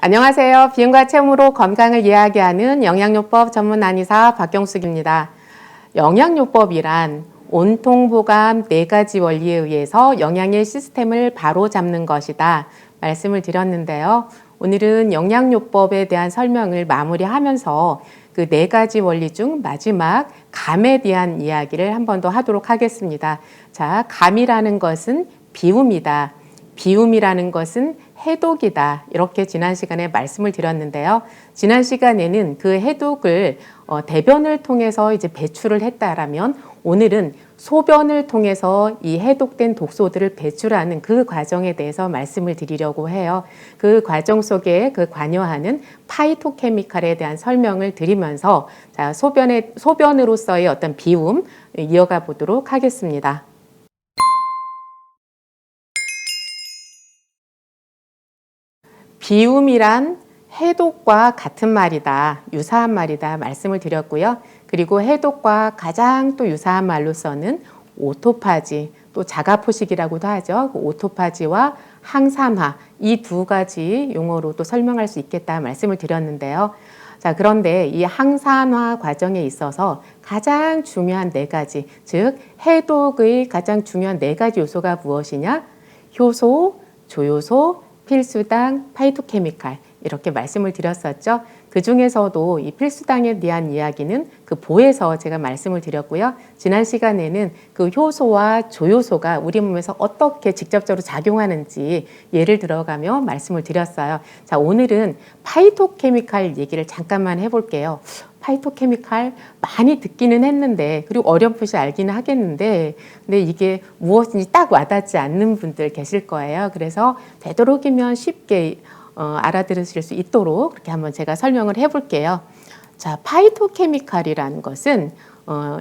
안녕하세요. 비행과 체험으로 건강을 이야기하는 영양요법 전문 한의사 박경숙입니다. 영양요법이란 온통보감 4가지 원리에 의해서 영양의 시스템을 바로잡는 것이다 말씀을 드렸는데요. 오늘은 영양요법에 대한 설명을 마무리하면서 그 4가지 원리 중 마지막 감에 대한 이야기를 한 번 더 하도록 하겠습니다. 자, 감이라는 것은 비움이다. 비움이라는 것은 해독이다. 이렇게 지난 시간에 말씀을 드렸는데요. 지난 시간에는 그 해독을 대변을 통해서 이제 배출을 했다라면 오늘은 소변을 통해서 이 해독된 독소들을 배출하는 그 과정에 대해서 말씀을 드리려고 해요. 그 과정 속에 그 관여하는 파이토케미칼에 대한 설명을 드리면서 자, 소변으로서의 어떤 비움 이어가 보도록 하겠습니다. 비움이란 해독과 같은 말이다, 유사한 말이다 말씀을 드렸고요. 그리고 해독과 가장 또 유사한 말로서는 오토파지, 또 자가포식이라고도 하죠. 오토파지와 항산화 이 2가지 용어로 또 설명할 수 있겠다 말씀을 드렸는데요. 자, 그런데 이 항산화 과정에 있어서 가장 중요한 4가지, 즉 해독의 가장 중요한 4가지 요소가 무엇이냐? 효소, 조효소, 필수당, 파이토케미칼 이렇게 말씀을 드렸었죠. 그 중에서도 이 필수당에 대한 이야기는 그 보에서 제가 말씀을 드렸고요. 지난 시간에는 그 효소와 조효소가 우리 몸에서 어떻게 직접적으로 작용하는지 예를 들어가며 말씀을 드렸어요. 자, 오늘은 파이토케미칼 얘기를 잠깐만 해볼게요. 파이토케미칼 많이 듣기는 했는데 그리고 어렴풋이 알기는 하겠는데 근데 이게 무엇인지 딱 와닿지 않는 분들 계실 거예요. 그래서 되도록이면 쉽게 알아들으실 수 있도록 그렇게 한번 제가 설명을 해볼게요. 자, 파이토케미칼이라는 것은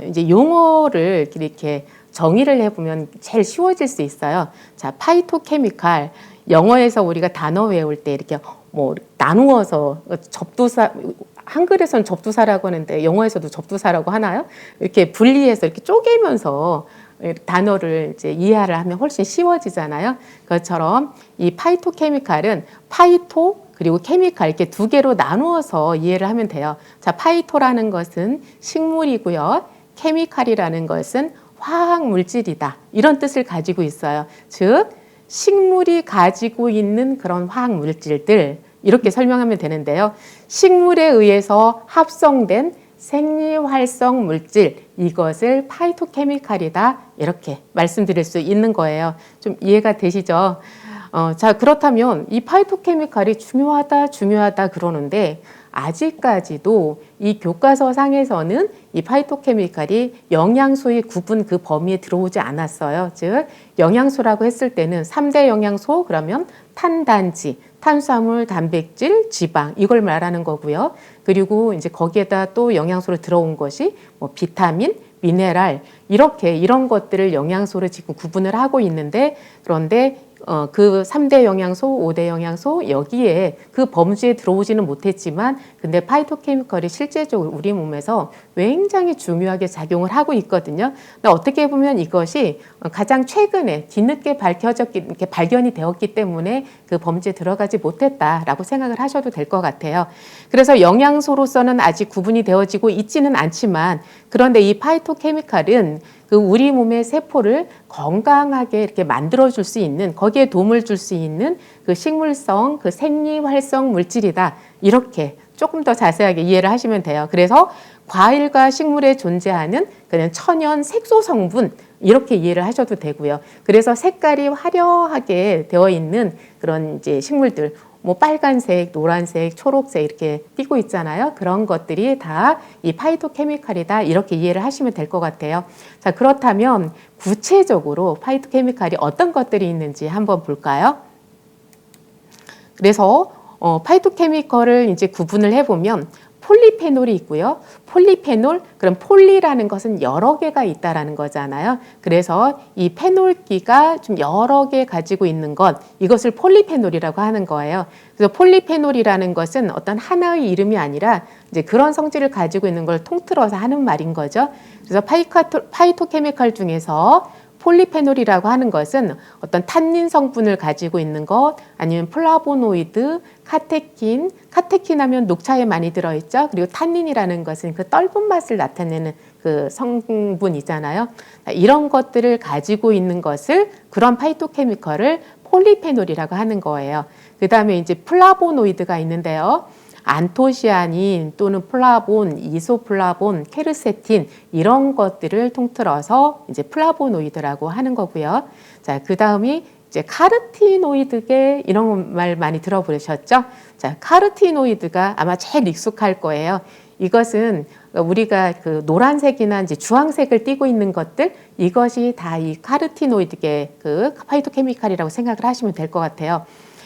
이제 용어를 이렇게 정의를 해보면 제일 쉬워질 수 있어요. 자, 파이토케미칼 영어에서 우리가 단어 외울 때 이렇게 뭐 나누어서 접두사 한글에서는 접두사라고 하는데 영어에서도 접두사라고 하나요? 이렇게 분리해서 이렇게 쪼개면서 단어를 이제 이해를 하면 훨씬 쉬워지잖아요. 그것처럼 이 파이토케미칼은 파이토 그리고 케미칼 이렇게 2개로 나누어서 이해를 하면 돼요. 자, 파이토라는 것은 식물이고요. 케미칼이라는 것은 화학 물질이다. 이런 뜻을 가지고 있어요. 즉 식물이 가지고 있는 그런 화학 물질들 이렇게 설명하면 되는데요. 식물에 의해서 합성된 생리활성 물질 이것을 파이토케미칼이다 이렇게 말씀드릴 수 있는 거예요. 좀 이해가 되시죠? 자, 그렇다면 이 파이토케미칼이 중요하다 그러는데 아직까지도 이 교과서 상에서는 이 파이토케미칼이 영양소의 구분 그 범위에 들어오지 않았어요. 즉 영양소라고 했을 때는 3대 영양소 그러면 탄단지, 탄수화물, 단백질, 지방 이걸 말하는 거고요. 그리고 이제 거기에다 또 영양소로 들어온 것이 뭐 비타민, 미네랄 이런 것들을 영양소로 지금 구분을 하고 있는데 그런데 그 3대 영양소, 5대 영양소 여기에 그 범주에 들어오지는 못했지만 근데 파이토케미칼이 실제적으로 우리 몸에서 굉장히 중요하게 작용을 하고 있거든요. 근데 어떻게 보면 이것이 가장 최근에 뒤늦게 발견이 되었기 때문에 그 범주에 들어가지 못했다라고 생각을 하셔도 될 것 같아요. 그래서 영양소로서는 아직 구분이 되어지고 있지는 않지만 그런데 이 파이토케미칼은 그 우리 몸의 세포를 건강하게 이렇게 만들어줄 수 있는 거기에 도움을 줄 수 있는 그 식물성 그 생리활성 물질이다 이렇게 조금 더 자세하게 이해를 하시면 돼요. 그래서 과일과 식물에 존재하는 그냥 천연 색소 성분 이렇게 이해를 하셔도 되고요. 그래서 색깔이 화려하게 되어 있는 그런 이제 식물들 뭐 빨간색, 노란색, 초록색 이렇게 띄고 있잖아요. 그런 것들이 다 이 파이토케미칼이다 이렇게 이해를 하시면 될 것 같아요. 자, 그렇다면 구체적으로 파이토케미칼이 어떤 것들이 있는지 한번 볼까요? 그래서 파이토케미칼을 이제 구분을 해보면 폴리페놀이 있고요. 폴리페놀, 그럼 폴리라는 것은 여러 개가 있다라는 거잖아요. 그래서 이 페놀기가 좀 여러 개 가지고 있는 것, 이것을 폴리페놀이라고 하는 거예요. 그래서 폴리페놀이라는 것은 어떤 하나의 이름이 아니라 이제 그런 성질을 가지고 있는 걸 통틀어서 하는 말인 거죠. 그래서 파이토케미칼 중에서 폴리페놀이라고 하는 것은 어떤 탄닌 성분을 가지고 있는 것, 아니면 플라보노이드, 카테킨 하면 녹차에 많이 들어있죠. 그리고 탄닌이라는 것은 그 떫은 맛을 나타내는 그 성분이잖아요. 이런 것들을 가지고 있는 것을, 그런 파이토케미컬을 폴리페놀이라고 하는 거예요. 그 다음에 이제 플라보노이드가 있는데요. 안토시아닌 또는 플라본, 이소플라본, 케르세틴 이런 것들을 통틀어서 이제 플라보노이드라고 하는 거고요. 자, 그 다음이 이제 카르티노이드계 이런 말 많이 들어보셨죠? 자, 카르티노이드가 아마 제일 익숙할 거예요. 이것은 우리가 그 노란색이나 이제 주황색을 띠고 있는 것들, 이것이 다 이 카르티노이드계 그 파이토케미칼이라고 생각을 하시면 될 것 같아요.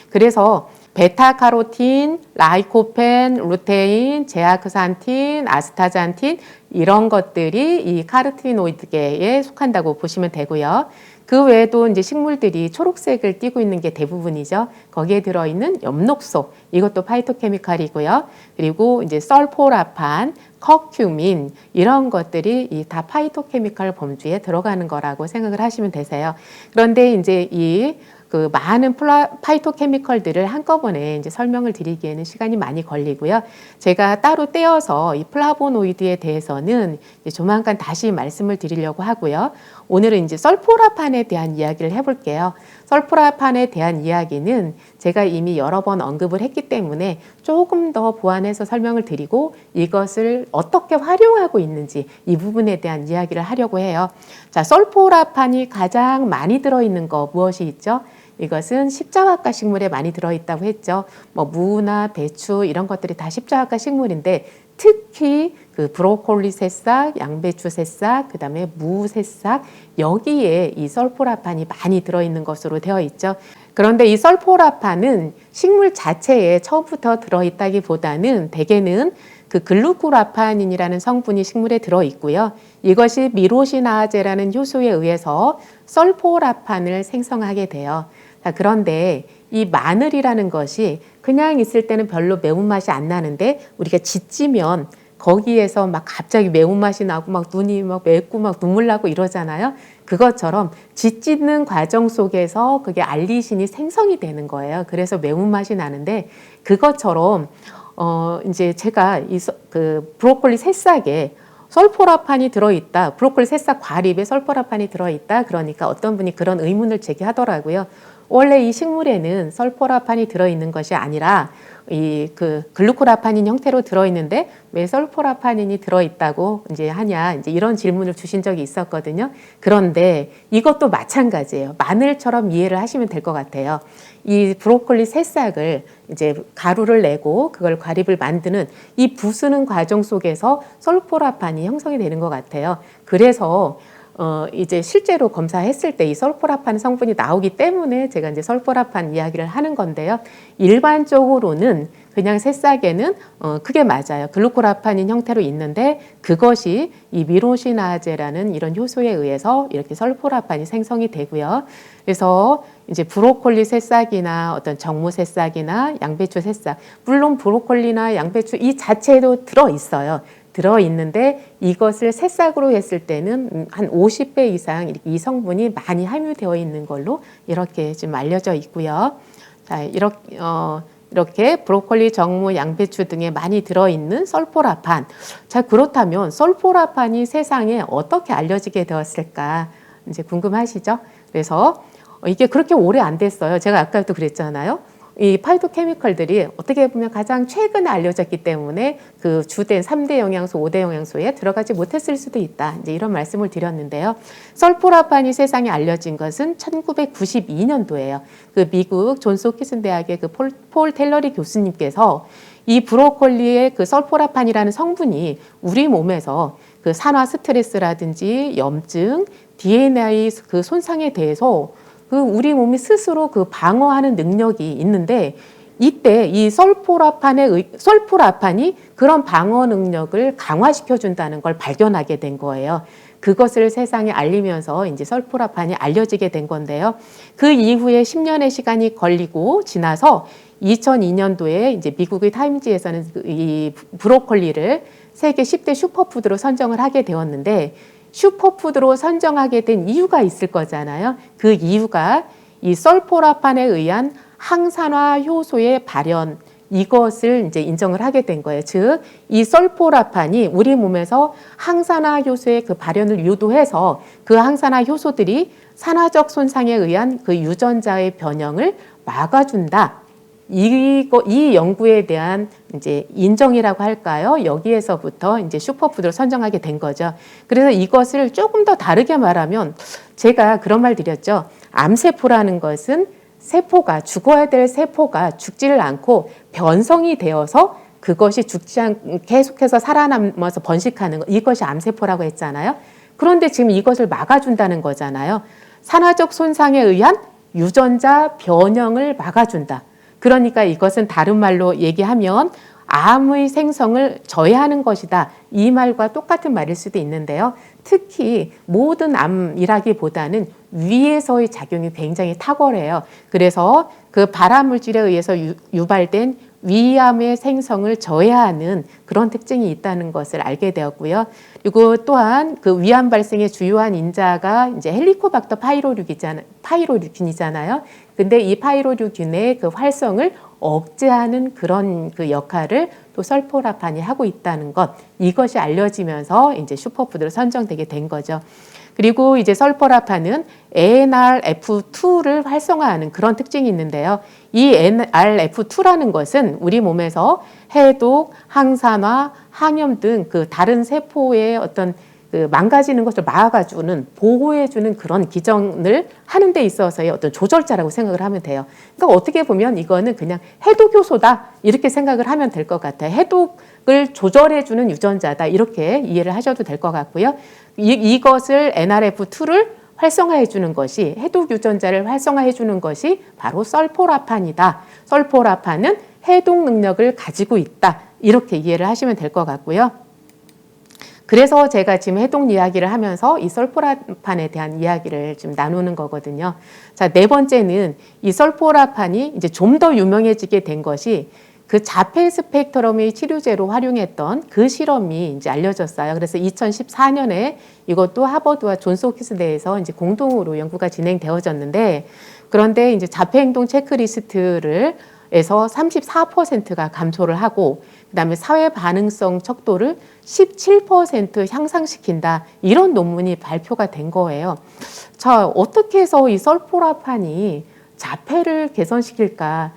그래서 베타카로틴, 라이코펜, 루테인, 제아크산틴, 아스타잔틴 이런 것들이 이 카르티노이드계에 속한다고 보시면 되고요. 그 외에도 이제 식물들이 초록색을 띠고 있는 게 대부분이죠. 거기에 들어있는 엽록소, 이것도 파이토케미칼이고요. 그리고 이제 설포라판, 커큐민 이런 것들이 이 다 파이토케미칼 범주에 들어가는 거라고 생각을 하시면 되세요. 그런데 이제 이 그 많은 파이토케미컬들을 한꺼번에 이제 설명을 드리기에는 시간이 많이 걸리고요. 제가 따로 떼어서 이 플라보노이드에 대해서는 이제 조만간 다시 말씀을 드리려고 하고요. 오늘은 이제 설포라판에 대한 이야기를 해볼게요. 설포라판에 대한 이야기는 제가 이미 여러 번 언급을 했기 때문에 조금 더 보완해서 설명을 드리고 이것을 어떻게 활용하고 있는지 이 부분에 대한 이야기를 하려고 해요. 자, 설포라판이 가장 많이 들어있는 거 무엇이 있죠? 이것은 십자화과 식물에 많이 들어있다고 했죠. 뭐 무나 배추 이런 것들이 다 십자화과 식물인데 특히 그 브로콜리 새싹, 양배추 새싹, 그 다음에 무 새싹 여기에 이 설포라판이 많이 들어있는 것으로 되어 있죠. 그런데 이 설포라판은 식물 자체에 처음부터 들어있다기보다는 대개는 그 글루코라파닌이라는 성분이 식물에 들어있고요. 이것이 미로시나제라는 효소에 의해서 설포라판을 생성하게 돼요. 자, 그런데 이 마늘이라는 것이 그냥 있을 때는 별로 매운맛이 안 나는데 우리가 지찌면 거기에서 막 갑자기 매운맛이 나고 막 눈이 막 맵고 막 눈물 나고 이러잖아요. 그것처럼 지찌는 과정 속에서 그게 알리신이 생성이 되는 거예요. 그래서 매운맛이 나는데 그것처럼 이제 제가 그 브로콜리 새싹에 설포라판이 들어있다. 브로콜리 새싹 과립에 설포라판이 들어있다. 그러니까 어떤 분이 그런 의문을 제기하더라고요. 원래 이 식물에는 설포라판이 들어있는 것이 아니라 이 그 글루코라파닌 형태로 들어있는데 왜 설포라파닌이 들어있다고 이제 하냐 이제 이런 질문을 주신 적이 있었거든요. 그런데 이것도 마찬가지예요. 마늘처럼 이해를 하시면 될 것 같아요. 이 브로콜리 새싹을 이제 가루를 내고 그걸 과립을 만드는 이 부수는 과정 속에서 설포라판이 형성이 되는 것 같아요. 그래서 이제 실제로 검사했을 때 이 설포라판 성분이 나오기 때문에 제가 이제 설포라판 이야기를 하는 건데요. 일반적으로는 그냥 새싹에는 그게 맞아요. 글루코라파닌 형태로 있는데 그것이 이 미로시나제라는 이런 효소에 의해서 이렇게 설포라판이 생성이 되고요. 그래서 이제 브로콜리 새싹이나 어떤 정무 새싹이나 양배추 새싹, 물론 브로콜리나 양배추 이 자체도 들어 있어요. 들어있는데 이것을 새싹으로 했을 때는 한 50배 이상 이 성분이 많이 함유되어 있는 걸로 이렇게 지금 알려져 있고요. 자, 이렇게 브로콜리, 정무, 양배추 등에 많이 들어있는 설포라판. 자, 그렇다면 설포라판이 세상에 어떻게 알려지게 되었을까? 이제 궁금하시죠? 그래서 이게 그렇게 오래 안 됐어요. 제가 아까도 그랬잖아요. 이 파이토케미컬들이 어떻게 보면 가장 최근에 알려졌기 때문에 그 주된 3대 영양소, 5대 영양소에 들어가지 못했을 수도 있다. 이제 이런 말씀을 드렸는데요. 설포라판이 세상에 알려진 것은 1992년도예요. 그 미국 존스 홉킨스 대학의 그 폴 텔러리 교수님께서 이 브로콜리의 그 설포라판이라는 성분이 우리 몸에서 그 산화 스트레스라든지 염증, DNA 그 손상에 대해서 그 우리 몸이 스스로 그 방어하는 능력이 있는데 이때 이 설포라판이 그런 방어 능력을 강화시켜 준다는 걸 발견하게 된 거예요. 그것을 세상에 알리면서 이제 설포라판이 알려지게 된 건데요. 그 이후에 10년의 시간이 걸리고 지나서 2002년도에 이제 미국의 타임지에서는 이 브로콜리를 세계 10대 슈퍼푸드로 선정을 하게 되었는데 슈퍼푸드로 선정하게 된 이유가 있을 거잖아요. 그 이유가 이 설포라판에 의한 항산화 효소의 발현, 이것을 이제 인정을 하게 된 거예요. 즉, 이 설포라판이 우리 몸에서 항산화 효소의 그 발현을 유도해서 그 항산화 효소들이 산화적 손상에 의한 그 유전자의 변형을 막아준다. 이 연구에 대한 이제 인정이라고 할까요? 여기에서부터 이제 슈퍼푸드로 선정하게 된 거죠. 그래서 이것을 조금 더 다르게 말하면 제가 그런 말 드렸죠. 암세포라는 것은 세포가 죽어야 될 세포가 죽지를 않고 변성이 되어서 그것이 죽지 않고 계속해서 살아남아서 번식하는 것, 이것이 암세포라고 했잖아요. 그런데 지금 이것을 막아준다는 거잖아요. 산화적 손상에 의한 유전자 변형을 막아준다. 그러니까 이것은 다른 말로 얘기하면 암의 생성을 저해하는 것이다. 이 말과 똑같은 말일 수도 있는데요. 특히 모든 암이라기보다는 위에서의 작용이 굉장히 탁월해요. 그래서 그 발암물질에 의해서 유발된 위암의 생성을 저해하는 그런 특징이 있다는 것을 알게 되었고요. 그리고 또한 그 위암 발생의 주요한 인자가 이제 헬리코박터 파이로류균이잖아요. 근데 이 파이로류균의 그 활성을 억제하는 그런 그 역할을 또 설포라판이 하고 있다는 것, 이것이 알려지면서 이제 슈퍼푸드로 선정되게 된 거죠. 그리고 이제 설포라판은 NRF2를 활성화하는 그런 특징이 있는데요. 이 NRF2라는 것은 우리 몸에서 해독, 항산화, 항염 등 그 다른 세포의 어떤 그 망가지는 것을 막아주는, 보호해주는 그런 기전을 하는 데 있어서의 어떤 조절자라고 생각을 하면 돼요. 그러니까 어떻게 보면 이거는 그냥 해독 효소다 이렇게 생각을 하면 될 것 같아요. 해독을 조절해주는 유전자다 이렇게 이해를 하셔도 될 것 같고요. 이것을 NRF2를 활성화해주는 것이, 해독 유전자를 활성화해주는 것이 바로 설포라판이다. 설포라판은 해독 능력을 가지고 있다. 이렇게 이해를 하시면 될 것 같고요. 그래서 제가 지금 해독 이야기를 하면서 이 설포라판에 대한 이야기를 지금 나누는 거거든요. 자, 네 번째는 이 설포라판이 이제 좀 더 유명해지게 된 것이 그 자폐 스펙트럼의 치료제로 활용했던 그 실험이 이제 알려졌어요. 그래서 2014년에 이것도 하버드와 존스 홉킨스대에서 이제 공동으로 연구가 진행되어졌는데, 그런데 이제 자폐 행동 체크리스트를 에서 34%가 감소를 하고, 그다음에 사회 반응성 척도를 17% 향상시킨다. 이런 논문이 발표가 된 거예요. 자, 어떻게 해서 이 설포라판이 자폐를 개선시킬까?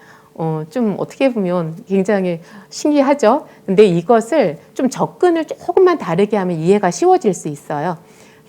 좀 어떻게 보면 굉장히 신기하죠. 근데 이것을 좀 접근을 조금만 다르게 하면 이해가 쉬워질 수 있어요.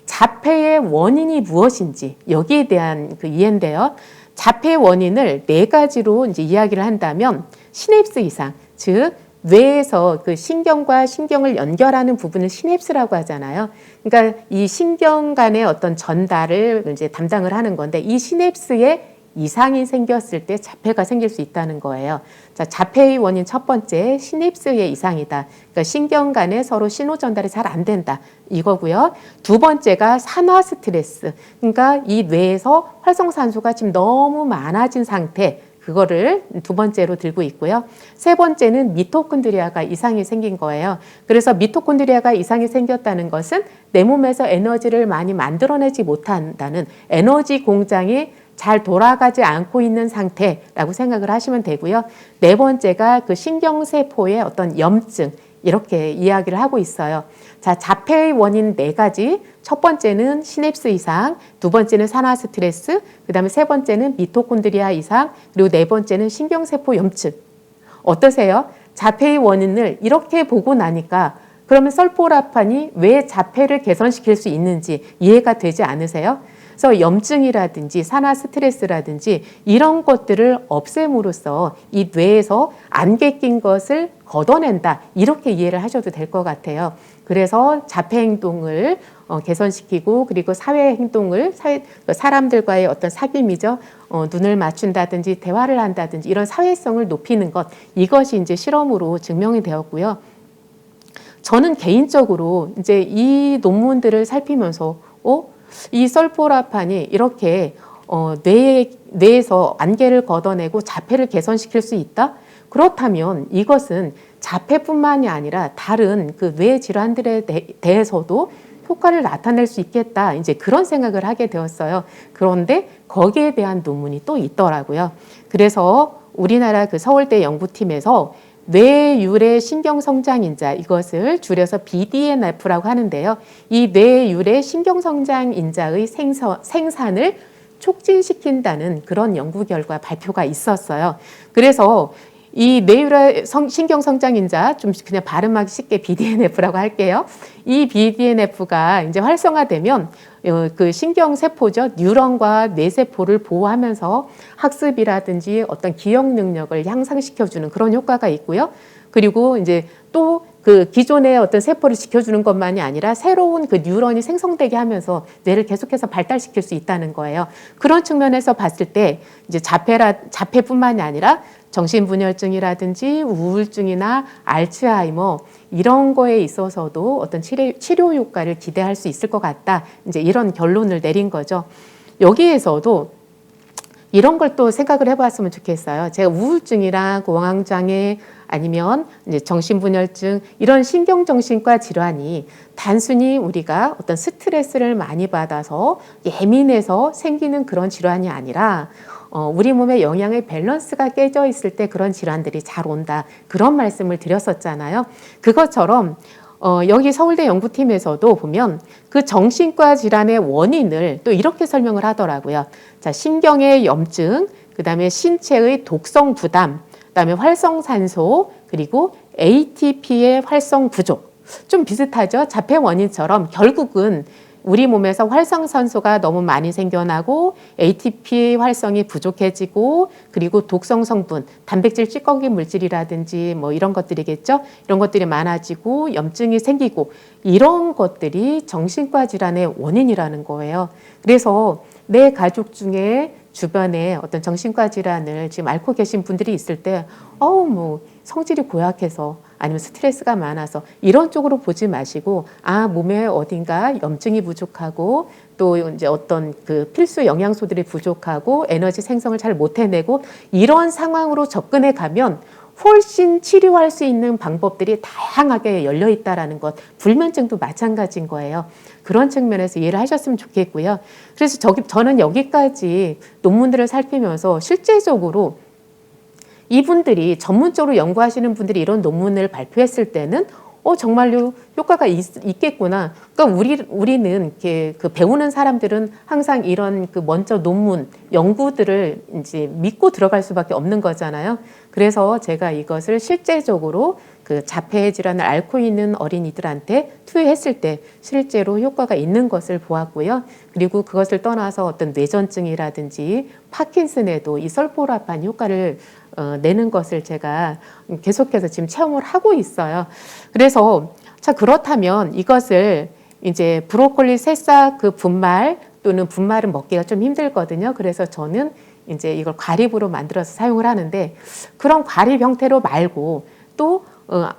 자폐의 원인이 무엇인지 여기에 대한 그 이해인데요. 자폐의 원인을 네 가지로 이제 이야기를 한다면, 시냅스 이상, 즉 뇌에서 그 신경과 신경을 연결하는 부분을 시냅스라고 하잖아요. 그러니까 이 신경 간의 어떤 전달을 이제 담당을 하는 건데, 이 시냅스에 이상이 생겼을 때 자폐가 생길 수 있다는 거예요. 자, 자폐의 원인 첫 번째, 시냅스의 이상이다. 그러니까 신경 간에 서로 신호 전달이 잘 안 된다. 이거고요. 두 번째가 산화 스트레스. 그러니까 이 뇌에서 활성산소가 지금 너무 많아진 상태. 그거를 두 번째로 들고 있고요. 세 번째는 미토콘드리아가 이상이 생긴 거예요. 그래서 미토콘드리아가 이상이 생겼다는 것은 내 몸에서 에너지를 많이 만들어내지 못한다는, 에너지 공장이 잘 돌아가지 않고 있는 상태라고 생각을 하시면 되고요. 네 번째가 그 신경세포의 어떤 염증, 이렇게 이야기를 하고 있어요. 자, 자폐의 원인 네 가지. 첫 번째는 시냅스 이상, 두 번째는 산화 스트레스, 그 다음에 세 번째는 미토콘드리아 이상, 그리고 네 번째는 신경세포 염증. 어떠세요? 자폐의 원인을 이렇게 보고 나니까 그러면 설포라판이 왜 자폐를 개선시킬 수 있는지 이해가 되지 않으세요? 그래서 염증이라든지 산화 스트레스라든지 이런 것들을 없앰으로써 이 뇌에서 안개 낀 것을 걷어낸다. 이렇게 이해를 하셔도 될 것 같아요. 그래서 자폐 행동을 개선시키고, 그리고 사회 행동을 사람들과의 어떤 사귐이죠. 눈을 맞춘다든지 대화를 한다든지 이런 사회성을 높이는 것, 이것이 이제 실험으로 증명이 되었고요. 저는 개인적으로 이제 이 논문들을 살피면서 이 설포라판이 이렇게 뇌에서 안개를 걷어내고 자폐를 개선시킬 수 있다? 그렇다면 이것은 자폐뿐만이 아니라 다른 그 뇌 질환들에 대해서도 효과를 나타낼 수 있겠다. 이제 그런 생각을 하게 되었어요. 그런데 거기에 대한 논문이 또 있더라고요. 그래서 우리나라 그 서울대 연구팀에서 뇌유래 신경성장인자, 이것을 줄여서 BDNF라고 하는데요. 이 뇌유래 신경성장인자의 생산을 촉진시킨다는 그런 연구 결과 발표가 있었어요. 그래서 이 뇌유래 신경성장인자, 좀 그냥 발음하기 쉽게 BDNF라고 할게요. 이 BDNF가 이제 활성화되면 그 신경세포죠. 뉴런과 뇌세포를 보호하면서 학습이라든지 어떤 기억 능력을 향상시켜주는 그런 효과가 있고요. 그리고 이제 또 그 기존의 어떤 세포를 지켜주는 것만이 아니라 새로운 그 뉴런이 생성되게 하면서 뇌를 계속해서 발달시킬 수 있다는 거예요. 그런 측면에서 봤을 때 이제 자폐뿐만이 아니라 정신분열증이라든지 우울증이나 알츠하이머 이런 거에 있어서도 어떤 치료 효과를 기대할 수 있을 것 같다. 이제 이런 결론을 내린 거죠. 여기에서도 이런 걸 또 생각을 해봤으면 좋겠어요. 제가 우울증이랑 공황장애 아니면 이제 정신분열증 이런 신경정신과 질환이 단순히 우리가 어떤 스트레스를 많이 받아서 예민해서 생기는 그런 질환이 아니라 우리 몸의 영양의 밸런스가 깨져 있을 때 그런 질환들이 잘 온다. 그런 말씀을 드렸었잖아요. 그것처럼 여기 서울대 연구팀에서도 보면 그 정신과 질환의 원인을 또 이렇게 설명을 하더라고요. 자, 신경의 염증, 그 다음에 신체의 독성 부담, 그 다음에 활성산소, 그리고 ATP의 활성 부족. 좀 비슷하죠? 자폐 원인처럼 결국은 우리 몸에서 활성산소가 너무 많이 생겨나고 ATP 활성이 부족해지고 그리고 독성 성분, 단백질 찌꺼기 물질이라든지 뭐 이런 것들이겠죠. 이런 것들이 많아지고 염증이 생기고 이런 것들이 정신과 질환의 원인이라는 거예요. 그래서 내 가족 중에 주변에 어떤 정신과 질환을 지금 앓고 계신 분들이 있을 때 뭐 성질이 고약해서 아니면 스트레스가 많아서 이런 쪽으로 보지 마시고 몸에 어딘가 염증이 부족하고 또 이제 어떤 그 필수 영양소들이 부족하고 에너지 생성을 잘 못 해내고 이런 상황으로 접근해 가면 훨씬 치료할 수 있는 방법들이 다양하게 열려 있다라는 것, 불면증도 마찬가지인 거예요. 그런 측면에서 이해를 하셨으면 좋겠고요. 그래서 저는 여기까지 논문들을 살피면서 실제적으로 이분들이 전문적으로 연구하시는 분들이 이런 논문을 발표했을 때는 정말로 효과가 있겠구나. 그러니까 우리는 이렇게 그 배우는 사람들은 항상 이런 그 먼저 논문, 연구들을 이제 믿고 들어갈 수밖에 없는 거잖아요. 그래서 제가 이것을 실제적으로 그 자폐 질환을 앓고 있는 어린이들한테 투여했을 때 실제로 효과가 있는 것을 보았고요. 그리고 그것을 떠나서 어떤 뇌전증이라든지 파킨슨에도 이 설포라판 효과를 내는 것을 제가 계속해서 지금 체험을 하고 있어요. 그래서 자 그렇다면 이것을 이제 브로콜리 새싹 그 분말 또는 분말은 먹기가 좀 힘들거든요. 그래서 저는 이제 이걸 과립으로 만들어서 사용을 하는데 그런 과립 형태로 말고 또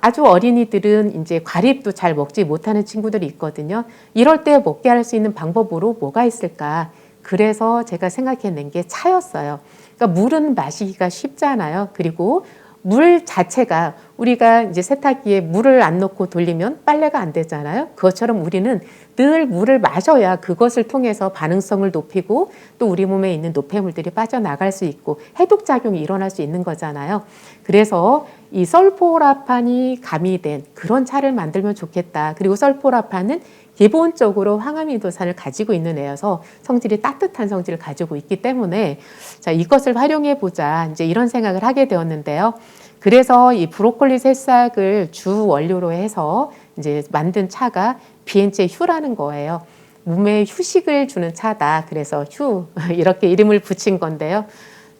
아주 어린이들은 이제 과립도 잘 먹지 못하는 친구들이 있거든요. 이럴 때 먹게 할 수 있는 방법으로 뭐가 있을까? 그래서 제가 생각해낸 게 차였어요. 그러니까 물은 마시기가 쉽잖아요. 그리고 물 자체가 우리가 이제 세탁기에 물을 안 넣고 돌리면 빨래가 안 되잖아요. 그것처럼 우리는 늘 물을 마셔야 그것을 통해서 반응성을 높이고 또 우리 몸에 있는 노폐물들이 빠져나갈 수 있고 해독작용이 일어날 수 있는 거잖아요. 그래서 이 설포라판이 가미된 그런 차를 만들면 좋겠다. 그리고 설포라판은 기본적으로 황아미노산을 가지고 있는 애여서 성질이 따뜻한 성질을 가지고 있기 때문에 자, 이것을 활용해 보자. 이제 이런 생각을 하게 되었는데요. 그래서 이 브로콜리 새싹을 주 원료로 해서 이제 만든 차가 비엔체 휴라는 거예요. 몸에 휴식을 주는 차다. 그래서 휴 이렇게 이름을 붙인 건데요.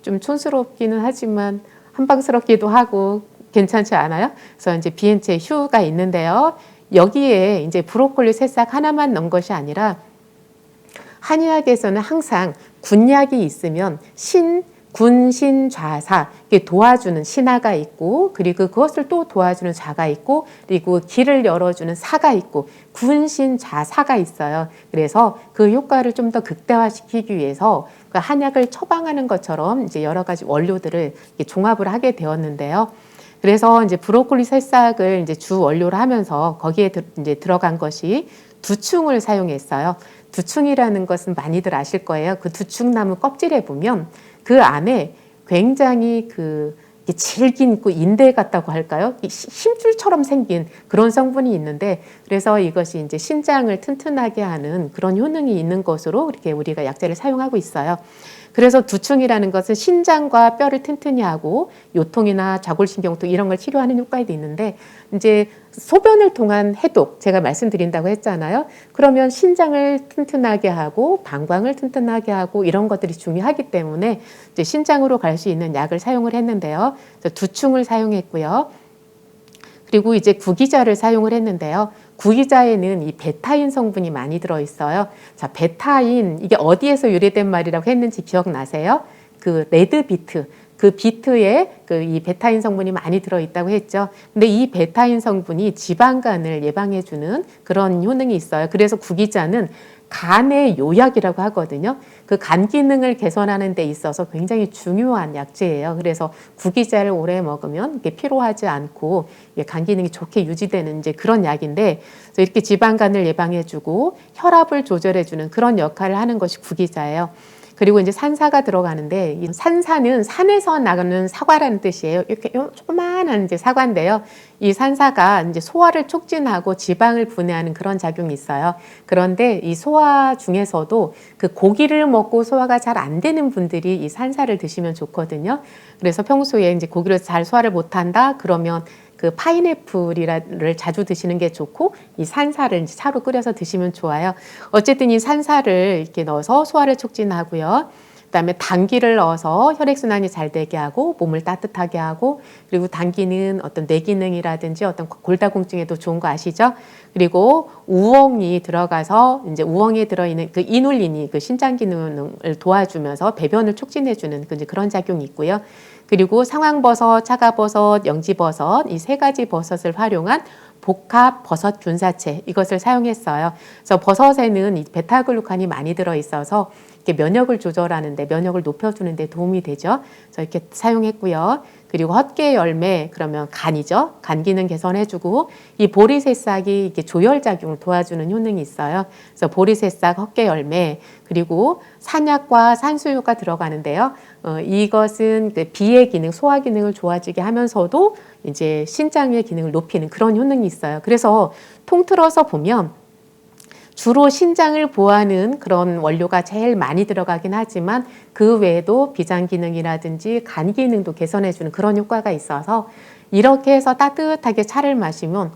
좀 촌스럽기는 하지만 한방스럽기도 하고 괜찮지 않아요? 그래서 이제 비엔체 휴가 있는데요. 여기에 이제 브로콜리 새싹 하나만 넣은 것이 아니라 한의학에서는 항상 군약이 있으면 군신좌사 도와주는 신하가 있고 그리고 그것을 또 도와주는 좌가 있고 그리고 길을 열어주는 사가 있고 군신좌사가 있어요. 그래서 그 효과를 좀 더 극대화시키기 위해서 그 한약을 처방하는 것처럼 이제 여러 가지 원료들을 종합을 하게 되었는데요. 그래서 이제 브로콜리 새싹을 이제 주 원료로 하면서 거기에 이제 들어간 것이 두충을 사용했어요. 두충이라는 것은 많이들 아실 거예요. 그 두충나무 껍질에 보면 그 안에 굉장히 질긴 인대 같다고 할까요? 힘줄처럼 생긴 그런 성분이 있는데, 그래서 이것이 이제 신장을 튼튼하게 하는 그런 효능이 있는 것으로 이렇게 우리가 약재를 사용하고 있어요. 그래서 두충이라는 것은 신장과 뼈를 튼튼히 하고 요통이나 좌골신경통 이런 걸 치료하는 효과도 있는데, 이제 소변을 통한 해독 제가 말씀드린다고 했잖아요. 그러면 신장을 튼튼하게 하고 방광을 튼튼하게 하고 이런 것들이 중요하기 때문에 이제 신장으로 갈 수 있는 약을 사용을 했는데요. 두충을 사용했고요. 그리고 이제 구기자를 사용을 했는데요. 구기자에는 이 베타인 성분이 많이 들어있어요. 자, 베타인, 이게 어디에서 유래된 말이라고 했는지 기억나세요? 그 레드비트, 그 비트에 이 베타인 성분이 많이 들어있다고 했죠. 근데 이 베타인 성분이 지방간을 예방해주는 그런 효능이 있어요. 그래서 구기자는 간의 요약이라고 하거든요. 그 간 기능을 개선하는 데 있어서 굉장히 중요한 약재예요. 그래서 구기자를 오래 먹으면 이게 피로하지 않고 간 기능이 좋게 유지되는 이제 그런 약인데, 그래서 이렇게 지방간을 예방해주고 혈압을 조절해주는 그런 역할을 하는 것이 구기자예요. 그리고 이제 산사가 들어가는데, 이 산사는 산에서 나가는 사과라는 뜻이에요. 이렇게 조그만한 이제 사과인데요. 이 산사가 이제 소화를 촉진하고 지방을 분해하는 그런 작용이 있어요. 그런데 이 소화 중에서도 그 고기를 먹고 소화가 잘 안 되는 분들이 이 산사를 드시면 좋거든요. 그래서 평소에 이제 고기를 잘 소화를 못 한다 그러면 그 파인애플을 자주 드시는 게 좋고, 이 산사를 이제 차로 끓여서 드시면 좋아요. 어쨌든 이 산사를 이렇게 넣어서 소화를 촉진하고요. 그다음에 당귀를 넣어서 혈액순환이 잘 되게 하고 몸을 따뜻하게 하고, 그리고 당귀는 어떤 뇌기능이라든지 어떤 골다공증에도 좋은 거 아시죠? 그리고 우엉이 들어가서 이제 우엉에 들어있는 그 이눌린이 그 신장 기능을 도와주면서 배변을 촉진해주는 그런 작용이 있고요. 그리고 상황버섯, 차가버섯, 영지버섯 이 세 가지 버섯을 활용한 복합 버섯 균사체, 이것을 사용했어요. 그래서 버섯에는 이 베타글루칸이 많이 들어있어서 이렇게 면역을 조절하는데, 면역을 높여주는 데 도움이 되죠. 그래서 이렇게 사용했고요. 그리고 헛개 열매, 그러면 간이죠. 간 기능 개선해주고, 이 보리새싹이 이렇게 조혈작용을 도와주는 효능이 있어요. 그래서 보리새싹, 헛개 열매, 그리고 산약과 산수유가 들어가는데요. 이것은 그 비의 기능, 소화 기능을 좋아지게 하면서도 이제 신장의 기능을 높이는 그런 효능이 있어요. 그래서 통틀어서 보면 주로 신장을 보호하는 그런 원료가 제일 많이 들어가긴 하지만 그 외에도 비장 기능이라든지 간 기능도 개선해주는 그런 효과가 있어서, 이렇게 해서 따뜻하게 차를 마시면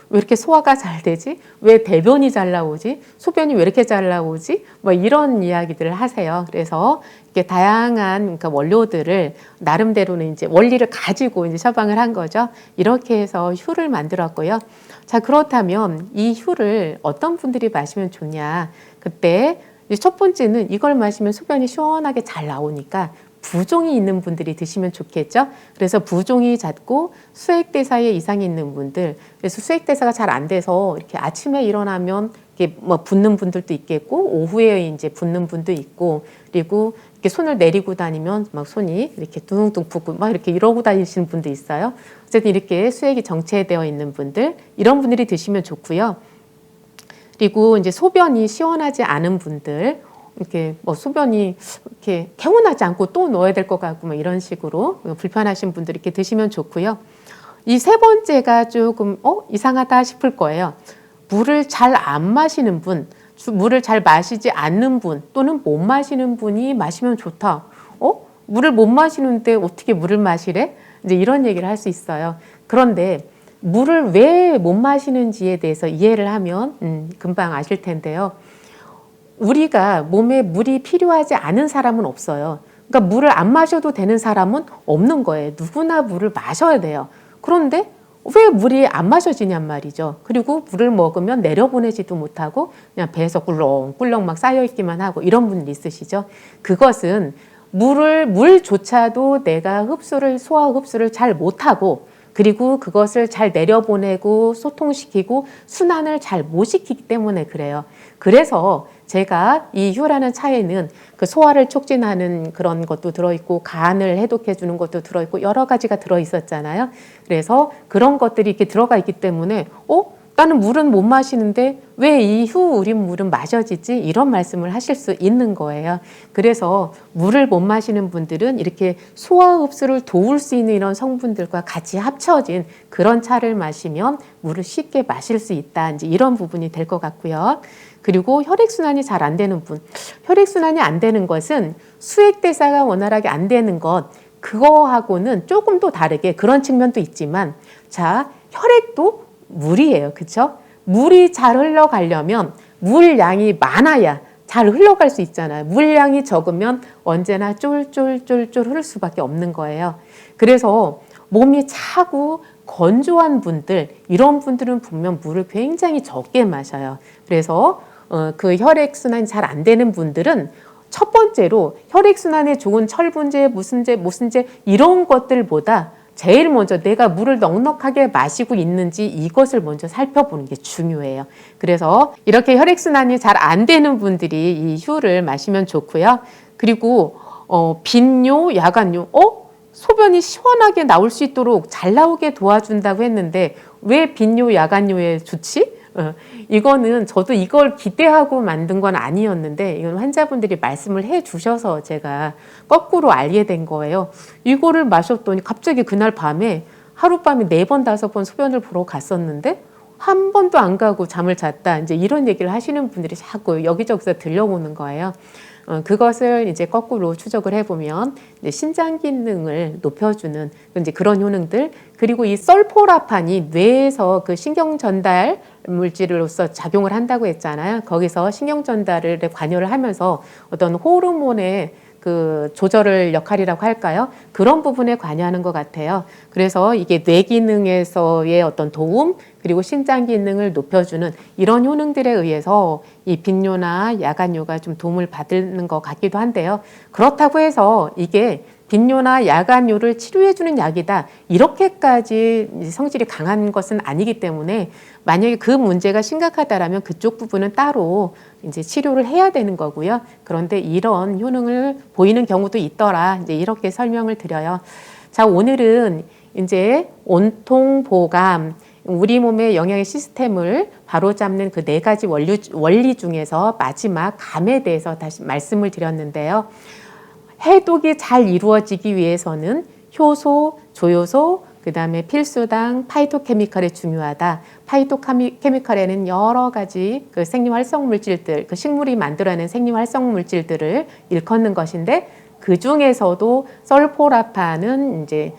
왜 이렇게 소화가 잘 되지? 왜 대변이 잘 나오지? 소변이 왜 이렇게 잘 나오지? 뭐 이런 이야기들을 하세요. 그래서 이렇게 다양한 그러니까 원료들을 나름대로는 이제 원리를 가지고 이제 처방을 한 거죠. 이렇게 해서 휴를 만들었고요. 자, 그렇다면 이 휴를 어떤 분들이 마시면 좋냐? 그때 첫 번째는 이걸 마시면 소변이 시원하게 잘 나오니까 부종이 있는 분들이 드시면 좋겠죠. 그래서 부종이 잦고 수액대사에 이상이 있는 분들, 그래서 수액대사가 잘 안 돼서 이렇게 아침에 일어나면 이렇게 뭐 붓는 분들도 있겠고, 오후에 이제 붓는 분도 있고, 그리고 이렇게 손을 내리고 다니면 막 손이 이렇게 둥둥 붓고 막 이렇게 이러고 다니시는 분도 있어요. 어쨌든 이렇게 수액이 정체되어 있는 분들, 이런 분들이 드시면 좋고요. 그리고 이제 소변이 시원하지 않은 분들, 이렇게 뭐 소변이 이렇게 개운하지 않고 또 넣어야 될 것 같고 뭐 이런 식으로 불편하신 분들 이렇게 드시면 좋고요. 이 세 번째가 조금 이상하다 싶을 거예요. 물을 잘 안 마시는 분, 물을 잘 마시지 않는 분 또는 못 마시는 분이 마시면 좋다. 물을 못 마시는데 어떻게 물을 마시래? 이제 이런 얘기를 할 수 있어요. 그런데 물을 왜 못 마시는지에 대해서 이해를 하면 금방 아실 텐데요. 우리가 몸에 물이 필요하지 않은 사람은 없어요. 그러니까 물을 안 마셔도 되는 사람은 없는 거예요. 누구나 물을 마셔야 돼요. 그런데 왜 물이 안 마셔지냔 말이죠. 그리고 물을 먹으면 내려보내지도 못하고 그냥 배에서 꿀렁꿀렁 막 쌓여있기만 하고 이런 분들 있으시죠. 그것은 물조차도 내가 소화 흡수를 잘 못하고, 그리고 그것을 잘 내려보내고 소통시키고 순환을 잘 못 시키기 때문에 그래요. 그래서 제가 이 휴라는 차에는 그 소화를 촉진하는 그런 것도 들어있고 간을 해독해 주는 것도 들어있고 여러 가지가 들어있었잖아요. 그래서 그런 것들이 이렇게 들어가 있기 때문에 나는 물은 못 마시는데 왜 이 우린 물은 마셔지지? 이런 말씀을 하실 수 있는 거예요. 그래서 물을 못 마시는 분들은 이렇게 소화 흡수를 도울 수 있는 이런 성분들과 같이 합쳐진 그런 차를 마시면 물을 쉽게 마실 수 있다. 이제 이런 부분이 될 것 같고요. 그리고 혈액순환이 잘 안 되는 분. 혈액순환이 안 되는 것은 수액대사가 원활하게 안 되는 것, 그거하고는 조금 또 다르게 그런 측면도 있지만, 자, 혈액도 물이에요. 그렇죠? 물이 잘 흘러가려면 물량이 많아야 잘 흘러갈 수 있잖아요. 물량이 적으면 언제나 쫄쫄쫄쫄 흐를 수밖에 없는 거예요. 그래서 몸이 차고 건조한 분들, 이런 분들은 분명 물을 굉장히 적게 마셔요. 그래서 그 혈액순환이 잘 안 되는 분들은 첫 번째로 혈액순환에 좋은 철분제, 무슨제 이런 것들보다 제일 먼저 내가 물을 넉넉하게 마시고 있는지 이것을 먼저 살펴보는 게 중요해요. 그래서 이렇게 혈액순환이 잘 안 되는 분들이 이 휴를 마시면 좋고요. 그리고 빈뇨, 야간뇨, 소변이 시원하게 나올 수 있도록 잘 나오게 도와준다고 했는데 왜 빈뇨, 야간뇨에 좋지? 이거는 저도 이걸 기대하고 만든 건 아니었는데 이건 환자분들이 말씀을 해 주셔서 제가 거꾸로 알게 된 거예요. 이거를 마셨더니 갑자기 그날 밤에 하룻밤에 4번, 5번 소변을 보러 갔었는데 한 번도 안 가고 잠을 잤다. 이제 이런 얘기를 하시는 분들이 자꾸 여기저기서 들려오는 거예요. 그것을 이제 거꾸로 추적을 해보면 이제 신장 기능을 높여주는 이제 그런 효능들, 그리고 이 설포라판이 뇌에서 그 신경 전달 물질로서 작용을 한다고 했잖아요. 거기서 신경 전달을 관여를 하면서 어떤 호르몬의 그 조절을 역할이라고 할까요? 그런 부분에 관여하는 것 같아요. 그래서 이게 뇌 기능에서의 어떤 도움, 그리고 신장 기능을 높여주는 이런 효능들에 의해서 이 빈뇨나 야간뇨가 좀 도움을 받는 것 같기도 한데요. 그렇다고 해서 이게 빈뇨나 야간뇨를 치료해주는 약이다, 이렇게까지 성질이 강한 것은 아니기 때문에 만약에 그 문제가 심각하다라면 그쪽 부분은 따로 이제 치료를 해야 되는 거고요. 그런데 이런 효능을 보이는 경우도 있더라, 이제 이렇게 설명을 드려요. 자, 오늘은 이제 온통 보감, 우리 몸의 영양의 시스템을 바로잡는 그 4가지 원리 중에서 마지막 감에 대해서 다시 말씀을 드렸는데요. 해독이 잘 이루어지기 위해서는 효소, 조효소, 그 다음에 필수당, 파이토케미칼이 중요하다. 파이토케미칼에는 여러 가지 그 생리활성물질들, 그 식물이 만들어내는 생리활성물질들을 일컫는 것인데, 그 중에서도 설포라판은 이제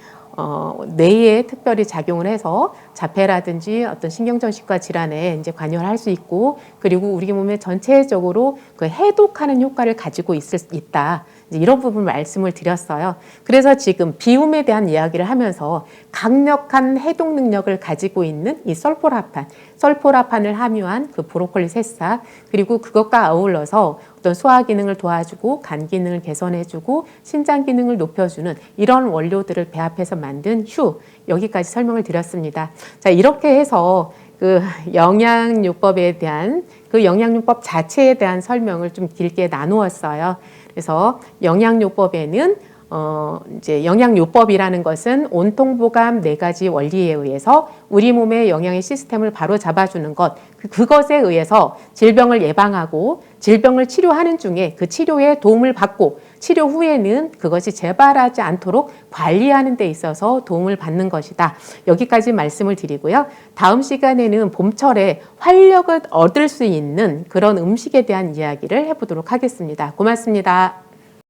뇌에 특별히 작용을 해서 자폐라든지 어떤 신경전신과 질환에 이제 관여를 할 수 있고, 그리고 우리 몸에 전체적으로 그 해독하는 효과를 가지고 있다. 이제 이런 부분 말씀을 드렸어요. 그래서 지금 비움에 대한 이야기를 하면서 강력한 해독 능력을 가지고 있는 이 설포라판을 함유한 그 브로콜리 새싹, 그리고 그것과 아울러서 어떤 소화 기능을 도와주고 간 기능을 개선해주고 신장 기능을 높여주는 이런 원료들을 배합해서 만든 휴, 여기까지 설명을 드렸습니다. 자, 이렇게 해서 그 영양요법에 대한 그 영양요법 자체에 대한 설명을 좀 길게 나누었어요. 그래서 영양요법에는 이제 영양요법이라는 것은 온통보감 4가지 원리에 의해서 우리 몸의 영양의 시스템을 바로 잡아주는 것, 그것에 의해서 질병을 예방하고 질병을 치료하는 중에 그 치료에 도움을 받고 치료 후에는 그것이 재발하지 않도록 관리하는 데 있어서 도움을 받는 것이다. 여기까지 말씀을 드리고요. 다음 시간에는 봄철에 활력을 얻을 수 있는 그런 음식에 대한 이야기를 해보도록 하겠습니다. 고맙습니다.